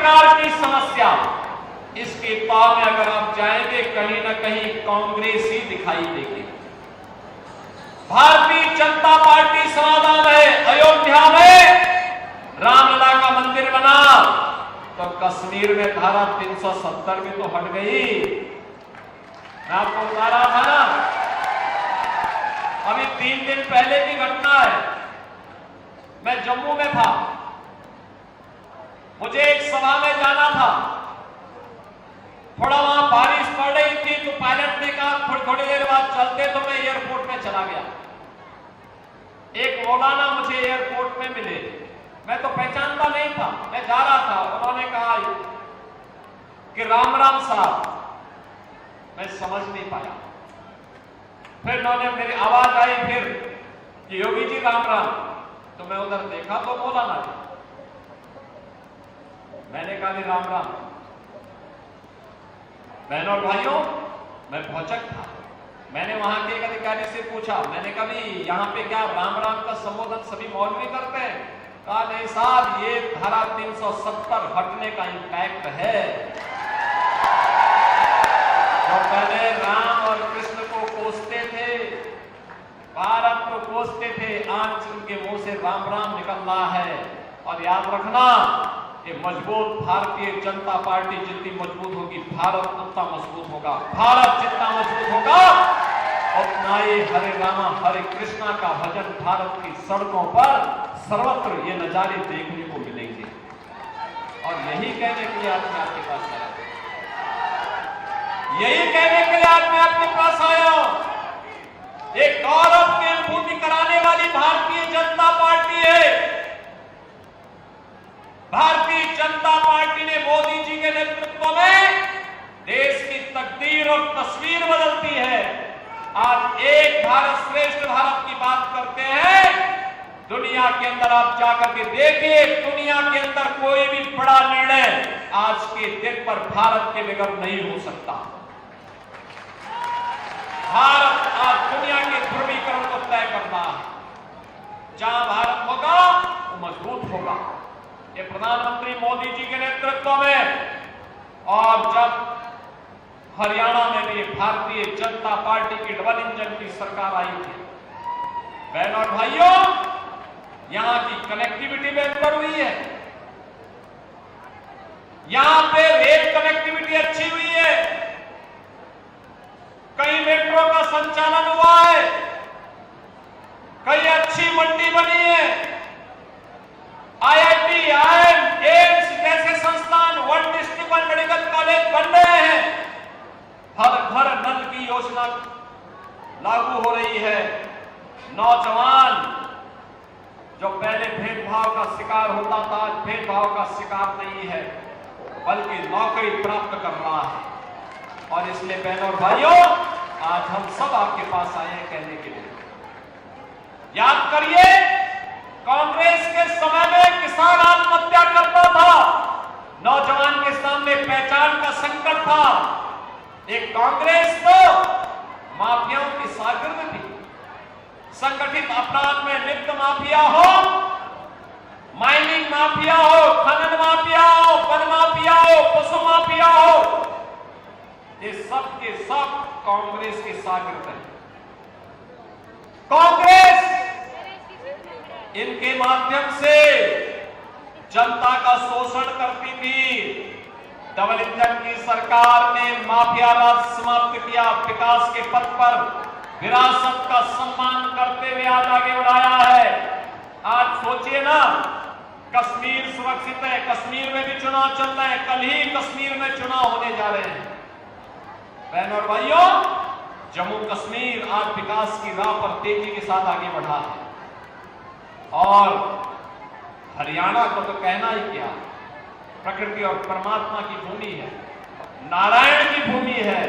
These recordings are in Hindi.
प्रकार की समस्या, इसके ताव में अगर आप जाएंगे कहीं ना कहीं कांग्रेस ही दिखाई देगी। भारतीय जनता पार्टी समाधान में अयोध्या में रामलला का मंदिर बना तो कश्मीर में धारा 370 भी तो हट गई। मैं आपको बता रहा था ना, अभी 3 दिन पहले की घटना है। मैं जम्मू में था, मुझे एक सभा में जाना था। थोड़ा वहां बारिश पड़ रही थी तो पायलट ने कहा थोड़ी देर बाद चलते, तो मैं एयरपोर्ट में चला गया। एक मौलाना मुझे एयरपोर्ट में मिले, मैं तो पहचानता नहीं था, मैं जा रहा था। उन्होंने कहा कि राम राम साहब, मैं समझ नहीं पाया। फिर उन्होंने, मेरी आवाज आई फिर कि योगी जी राम राम, तो मैं उधर देखा तो मौलाना था। मैंने कहा राम राम। बहनों और भाइयों, मैं भौचक था। मैंने वहां के एक अधिकारी से पूछा, मैंने कहा यहां पे क्या राम राम का संबोधन सभी मौलवी करते हैं? कहा नहीं साहब, ये धारा 370 हटने का इम्पैक्ट है। जो पहले राम और कृष्ण को कोसते थे, भारत को कोसते थे, आज उनके मुंह से राम राम निकल रहा है। और याद रखना, ये मजबूत भारतीय जनता पार्टी जितनी मजबूत होगी, भारत उतना मजबूत होगा। भारत जितना मजबूत होगा उतना ही हरे रामा हरे कृष्णा का भजन भारत की सड़कों पर सर्वत्र ये नजारे देखने को मिलेंगे। और यही कहने के लिए आज मैं आपके पास आया, यही कहने के लिए आज मैं आपके पास आया हूं। एक गौरव की अनुभूति कराने वाली भारतीय जनता पार्टी है। भारतीय जनता पार्टी ने मोदी जी के नेतृत्व में देश की तकदीर और तस्वीर बदलती है। आज एक भारत श्रेष्ठ भारत की बात करते हैं। दुनिया के अंदर आप जाकर के देखिए, दुनिया के अंदर कोई भी बड़ा निर्णय आज के दिन पर भारत के बगैर नहीं हो सकता। भारत आज दुनिया के ध्रुवीकरण को तय करना है। जहां भारत होगा वो मजबूत होगा। ये प्रधानमंत्री मोदी जी के नेतृत्व में, और जब हरियाणा में भी भारतीय जनता पार्टी की डबल इंजन की सरकार आई थी, बहनों और भाइयों, यहां की कनेक्टिविटी बेहतर हुई है। यहां पे रेल कनेक्टिविटी अच्छी हुई है, कई मेट्रो का संचालन हुआ है, कई अच्छी मंडी बनी है। IIT, IIM, एम्स जैसे संस्थान, one district one medical college बन रहे हैं। हर घर नल की योजना लागू हो रही है। नौजवान जो पहले भेदभाव का शिकार होता था, आज भेदभाव का शिकार नहीं है, बल्कि नौकरी प्राप्त कर रहा है। और इसलिए बहनों और भाइयों, आज हम सब आपके पास आए हैं कहने के लिए, याद करिए, कांग्रेस के समय में किसान आत्महत्या करता था, नौजवान के सामने पहचान का संकट था। एक कांग्रेस तो माफियाओं की शागिर्द थी। संगठित अपराध में लिप्त माफिया हो, माइनिंग माफिया हो, खनन माफिया हो, वन माफिया हो, पशु माफिया हो, ये सब के सब कांग्रेस के शागिर्द हैं। कांग्रेस इनके माध्यम से जनता का शोषण करती थी। डबल इंजन की सरकार ने माफिया राज समाप्त किया, विकास के पथ पर विरासत का सम्मान करते हुए आज आगे बढ़ाया है। आज सोचिए ना, कश्मीर सुरक्षित है, कश्मीर में भी चुनाव चल रहे हैं, कल ही कश्मीर में चुनाव होने जा रहे हैं। बहनों और भाइयों, जम्मू कश्मीर आज विकास की राह पर तेजी के साथ आगे बढ़ा है। और हरियाणा को तो कहना ही क्या, प्रकृति और परमात्मा की भूमि है, नारायण की भूमि है।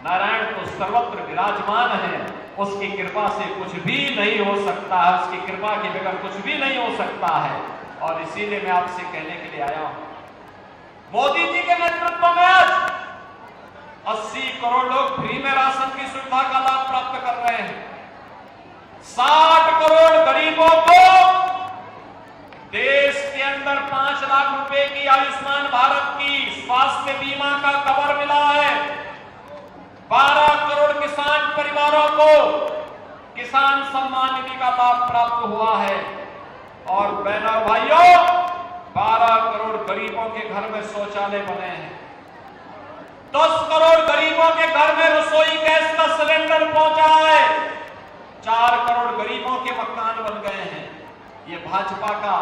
नारायण तो सर्वत्र विराजमान है, उसकी कृपा से कुछ भी नहीं हो सकता है, उसकी कृपा के बगैर कुछ भी नहीं हो सकता है। और इसीलिए मैं आपसे कहने के लिए आया हूं, मोदी जी के नेतृत्व में आज 80 करोड़ लोग फ्री में राशन की सुविधा का लाभ प्राप्त कर रहे हैं। 60 करोड़ गरीबों को देश के अंदर 5 लाख रुपए की आयुष्मान भारत की स्वास्थ्य बीमा का कवर मिला है। 12 करोड़ किसान परिवारों को किसान सम्मान निधि का लाभ प्राप्त हुआ है। और बहनों और भाइयों, 12 करोड़ गरीबों के घर में शौचालय बने हैं। 10 करोड़ गरीबों के घर में रसोई गैस का सिलेंडर पहुंचा है। 4 करोड़ गरीबों के मकान बन गए हैं। ये भाजपा का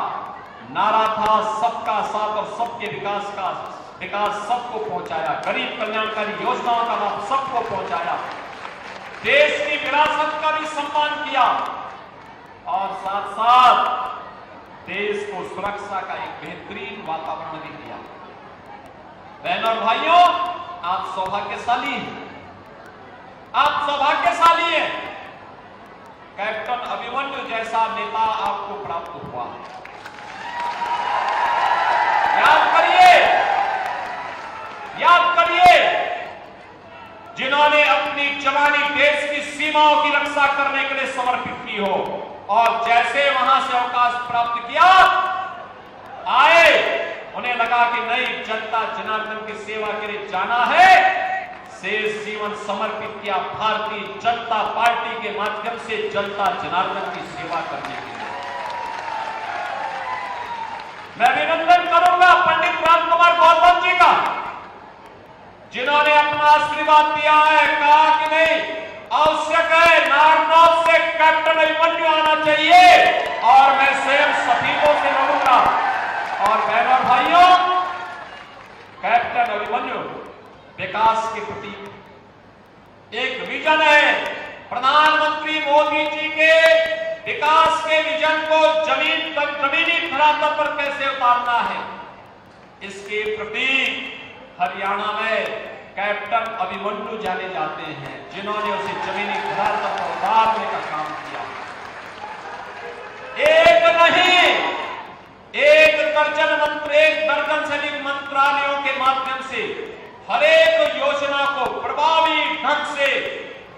नारा था, सबका साथ और सबके विकास का। विकास सबको पहुंचाया, गरीब कल्याणकारी योजनाओं का लाभ सबको पहुंचाया, देश की विरासत का भी सम्मान किया और साथ साथ देश को सुरक्षा का एक बेहतरीन वातावरण भी दिया। बहनों और भाइयों, आप सौभाग्यशाली हैं, आप सौभाग्यशाली हैं। कैप्टन अभिमन्यु जैसा नेता आपको प्राप्त हुआ है। याद करिए, जिन्होंने अपनी जवानी देश की सीमाओं की रक्षा करने के लिए समर्पित की हो और जैसे वहां से अवकाश प्राप्त किया, आए, उन्हें लगा कि नहीं, जनता जनार्दन की सेवा के लिए जाना है, शेष जीवन समर्पित किया भारतीय जनता पार्टी के माध्यम से जनता जनार्दन की सेवा करने के लिए। मैं अभिनंदन करूंगा पंडित रामकुमार गौतम जी का, जिन्होंने अपना आशीर्वाद दिया है, कहा कि नहीं, आवश्यक है, नारनौल से कैप्टन अभिमन्यु आना चाहिए और मैं स्वयं सफीलों से लड़ूंगा। और बहनों और भाइयों, कैप्टन अभिमन्यु विकास के प्रति एक विजन है। प्रधानमंत्री मोदी जी के विकास के विजन को जमीनी धरातल पर कैसे उतारना है, इसके प्रति हरियाणा में कैप्टन अभिमन्यु जाने जाते हैं, जिन्होंने उसे जमीनी धरातल पर उतारने का काम किया। एक नहीं, एक दर्जन से अधिक मंत्रालयों के माध्यम से हर एक योजना को प्रभावी ढंग से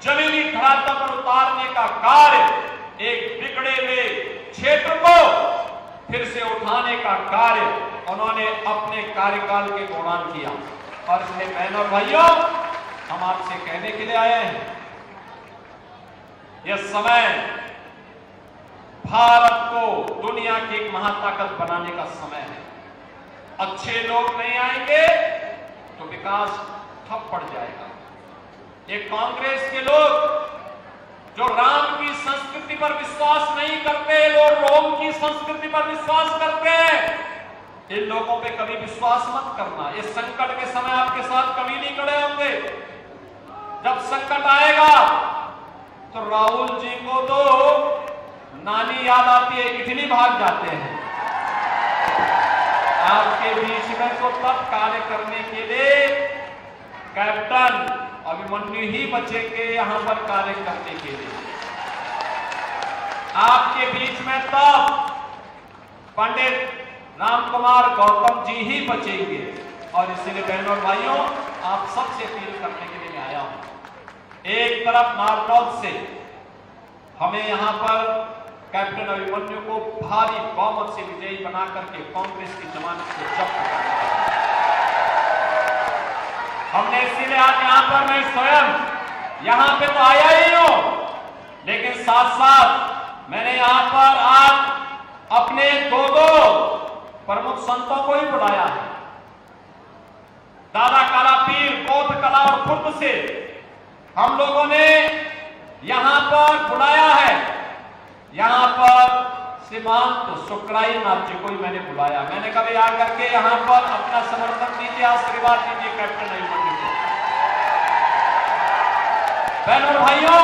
जमीनी धरातल पर उतारने का कार्य, एक बिगड़े हुए क्षेत्र को फिर से उठाने का कार्य उन्होंने अपने कार्यकाल के दौरान किया। और इसलिए बहनों और भाइयों, हम आपसे कहने के लिए आए हैं, यह समय भारत को दुनिया की एक महाताकत बनाने का समय है। अच्छे लोग नहीं आएंगे तो विकास ठप पड़ जाएगा। ये कांग्रेस के लोग जो राम की संस्कृति पर विश्वास नहीं करते, और रोम की संस्कृति पर विश्वास करते हैं, इन लोगों पे कभी विश्वास मत करना। इस संकट के समय आपके साथ कभी नहीं खड़े होंगे। जब संकट आएगा तो राहुल जी को तो नानी याद आती है, इटली भाग जाते हैं। आपके बीच में तो तब कार्य करने के लिए कैप्टन अभिमन्यु ही बचेंगे, यहां पर कार्य करने के लिए। आपके बीच में तब पंडित रामकुमार गौतम जी ही बचेंगे। और इसलिए बहनों और भाइयों, आप सबसे अपील करने के लिए मैं आया हूं। एक तरफ नारनौल से हमें यहां पर कैप्टन अभिमन्यु को भारी बहुमत से विजयी बना करके कांग्रेस की जमानत को जब्त करना है। हमने इसीलिए आज यहां पर मैं स्वयं यहां पे तो आया ही हूं, लेकिन साथ साथ मैंने यहां पर आज अपने दो प्रमुख संतों को ही बुलाया है। दादा काला पीर बौद्ध कला और खुर्द से हम लोगों ने यहां पर बुलाया है। यहां पर श्रीमान शुक्राई नाथ जी को ही मैंने बुलाया। मैंने कभी आकर के यहां पर अपना समर्थन दीजिए, आशीर्वाद दीजिए कैप्टन अभिमन्यु को। बहनों और भाइयों,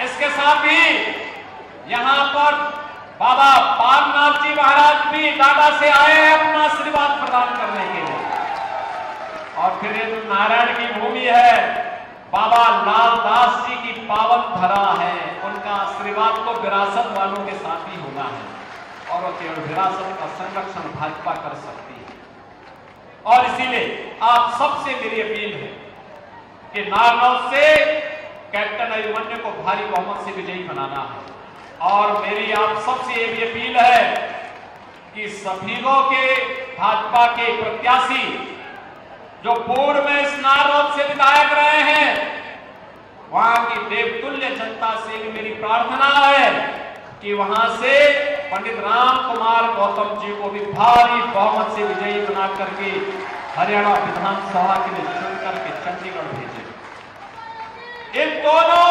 इसके साथ ही यहां पर बाबा पारनाथ जी महाराज भी दादा से आए हैं अपना आशीर्वाद प्रदान करने के लिए। और फिर ये नारायण की भूमि है, बाबा लालदास जी की पावन धरा है, उनका आशीर्वाद को विरासत वालों के साथ ही होना है और केवल विरासत का संरक्षण भाजपा कर सकती है। और इसीलिए आप सबसे मेरी अपील है कि नारनौल से कैप्टन अभिमन्यु को भारी बहुमत से विजयी बनाना है। और मेरी आप सबसे ये भी अपील है कि सभी लोग के भाजपा के प्रत्याशी जो पूर्व में इस नारोद से विधायक रहे हैं, वहां की देवतुल्य जनता से भी मेरी प्रार्थना है कि वहां से पंडित राम कुमार गौतम जी को भी भारी बहुमत से विजयी बना करके हरियाणा विधानसभा के लिए चुन करके चंडीगढ़ भेजे। इन दोनों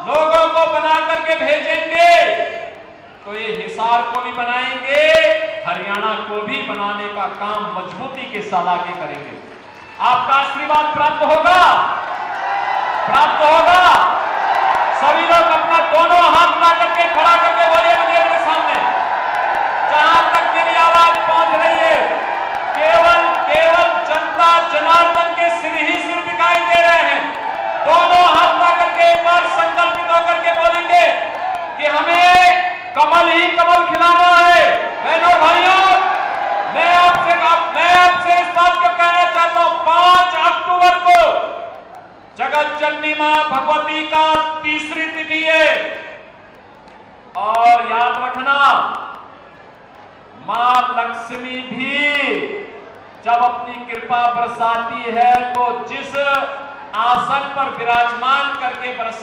लोगों को बना करके भेजेंगे तो ये हिसार को भी बनाएंगे, हरियाणा को भी बनाने का काम मजबूती के साथ आगे करेंगे। आपका आशीर्वाद प्राप्त होगा, प्राप्त होगा। सभी लोग अपना दोनों हाथ ला करके खड़ा करके बोलिए मुझे मेरे सामने, जहां तक मेरी आवाज पहुंच रही है, केवल जनता जनार्दन के सिर ही सिर दिखाई दे रहे हैं। दोनों हाथ ला करके एक बार संकल्पित होकर के बोलेंगे कि हमें कमल ही कमल खिलाना है। बहनों भाइयों, मैं आपसे इस बात को कहना चाहता हूं, 5 अक्टूबर को जगत जननी मां भगवती का तीसरी तिथि है और याद रखना, मां लक्ष्मी भी जब अपनी कृपा बरसाती है तो जिस आसन पर विराजमान करके बरस